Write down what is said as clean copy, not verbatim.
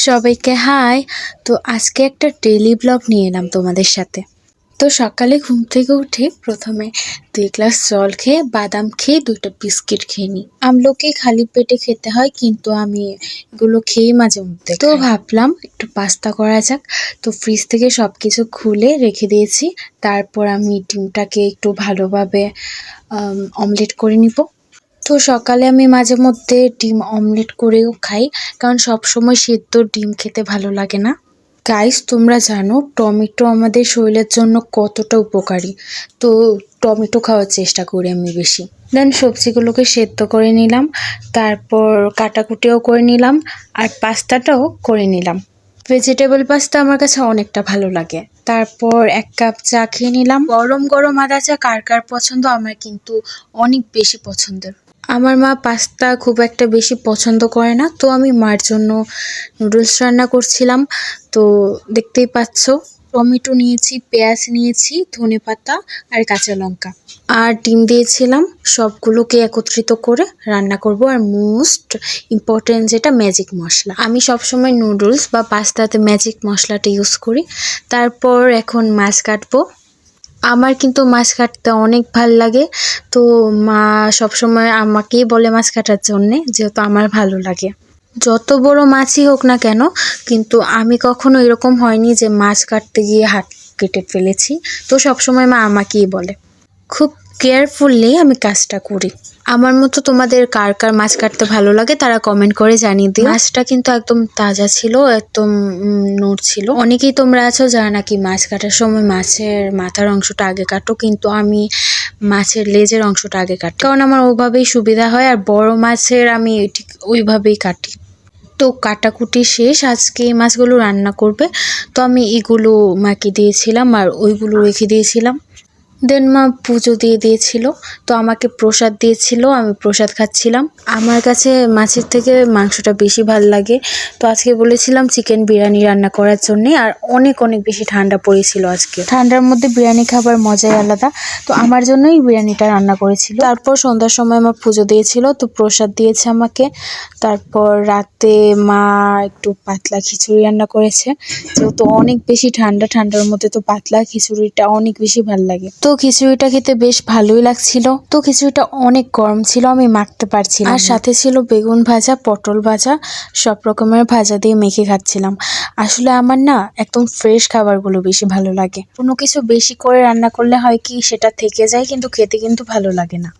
সবাইকে হাই। তো আজকে একটা ডেইলি ব্লগ নিয়ে এলাম তোমাদের সাথে। তো সকালে ঘুম থেকে উঠে প্রথমে 2 গ্লাস জল খেয়ে বাদাম খেয়ে 2টা বিস্কিট খেয়ে নিই। আমলকি খালি পেটে খেতে হয়, কিন্তু আমি এগুলো খেয়ে মাঝে মধ্যে তো ভাবলাম একটু পাস্তা করা যাক। তো ফ্রিজ থেকে সব কিছু খুলে রেখে দিয়েছি। তারপর আমি ডিমটাকে একটু ভালোভাবে অমলেট করে নিব। তো সকালে আমি মাঝে মধ্যে ডিম অমলেট করেও খাই, কারণ সবসময় সেদ্ধ ডিম খেতে ভালো লাগে না। গাইস, তোমরা জানো টমেটো আমাদের শরীরের জন্য কতটা উপকারী। তো টমেটো খাওয়ার চেষ্টা করি আমি বেশি। দেন সবজিগুলোকে সেদ্ধ করে নিলাম, তারপর কাটাকুটিও করে নিলাম, আর পাস্তাটাও করে নিলাম। ভেজিটেবল পাস্তা আমার কাছে অনেকটা ভালো লাগে। তারপর 1 কাপ চা খেয়ে নিলাম। গরম গরম আদা চা কার কার পছন্দ, আমার কিন্তু অনেক বেশি পছন্দের। আমার মা পাস্তা খুব একটা বেশি পছন্দ করে না, তো আমি মার জন্য নুডলস রান্না করছিলাম। তো দেখতেই পাচ্ছ, টমেটো নিয়েছি, পেঁয়াজ নিয়েছি, ধনেপাতা আর কাঁচা লঙ্কা, আর ডিম দিয়েছিলাম। সবগুলোকে একত্রিত করে রান্না করব। আর মোস্ট ইম্পর্টেন্ট যেটা, ম্যাজিক মশলা। আমি সবসময় নুডলস বা পাস্তাতে ম্যাজিক মশলাটা ইউজ করি। তারপর এখন মাছ কাটবো। আমার কিন্তু মাছ কাটতে অনেক ভাল লাগে। তো মা সবসময় আমাকেই বলে মাছ কাটার জন্যে, যেহেতু আমার ভালো লাগে। যত বড় মাছই হোক না কেন, কিন্তু আমি কখনো এরকম হয়নি যে মাছ কাটতে গিয়ে হাত কেটে ফেলেছি। তো সবসময় মা আমাকেই বলে। খুব কেয়ারফুললি আমি কাজটা করি। আমার মতো তোমাদের কার কার মাছ কাটতে ভালো লাগে তারা কমেন্ট করে জানিয়ে দিও। মাছটা কিন্তু একদম তাজা ছিল, একদম নড়ছিল। অনেকেই তোমরা আছো যারা নাকি মাছ কাটার সময় মাছের মাথার অংশটা আগে কাটো, কিন্তু আমি মাছের লেজের অংশটা আগে কাটি, কারণ আমার ওইভাবেই সুবিধা হয়। আর বড় মাছের আমি ঠিক ওইভাবেই কাটি। তো কাটাকুটি শেষ, আজকে এই মাছগুলো রান্না করবে। তো আমি এগুলো মাকে দিয়েছিলাম আর ওইগুলো রেখে দিয়েছিলাম। দেন মা পুজো দিয়ে দিয়েছিল, তো আমাকে প্রসাদ দিয়েছিল, আমি প্রসাদ খাচ্ছিলাম। আমার কাছে মাছের থেকে মাংসটা বেশি ভাল লাগে। তো আজকে বলেছিলাম চিকেন বিরিয়ানি রান্না করার জন্যে। আর অনেক অনেক বেশি ঠান্ডা পড়েছিল আজকে। ঠান্ডার মধ্যে বিরিয়ানি খাবার মজাই আলাদা। তো আমার জন্যই বিরিয়ানিটা রান্না করেছিল। তারপর সন্ধ্যার সময় আমার পুজো দিয়েছিল, তো প্রসাদ দিয়েছে আমাকে। তারপর রাতে মা একটু পাতলা খিচুড়ি রান্না করেছে, যেহেতু অনেক বেশি ঠান্ডা, ঠান্ডার মধ্যে তো পাতলা খিচুড়িটা অনেক বেশি ভাল লাগে। তো খিচুড়িটা খেতে বেশ ভালোই লাগছিল। তো খিচুড়িটা অনেক গরম ছিল, আমি মাখতে পারছিলাম। আর সাথে ছিল বেগুন ভাজা, পটল ভাজা, সব রকমের ভাজা দিয়ে মেখে খাচ্ছিলাম। আসলে আমার না একদম ফ্রেশ খাবারগুলো বেশি ভালো লাগে। কোনো কিছু বেশি করে রান্না করলে হয় কি, সেটা থেকে যায়, কিন্তু খেতে কিন্তু ভালো লাগে না।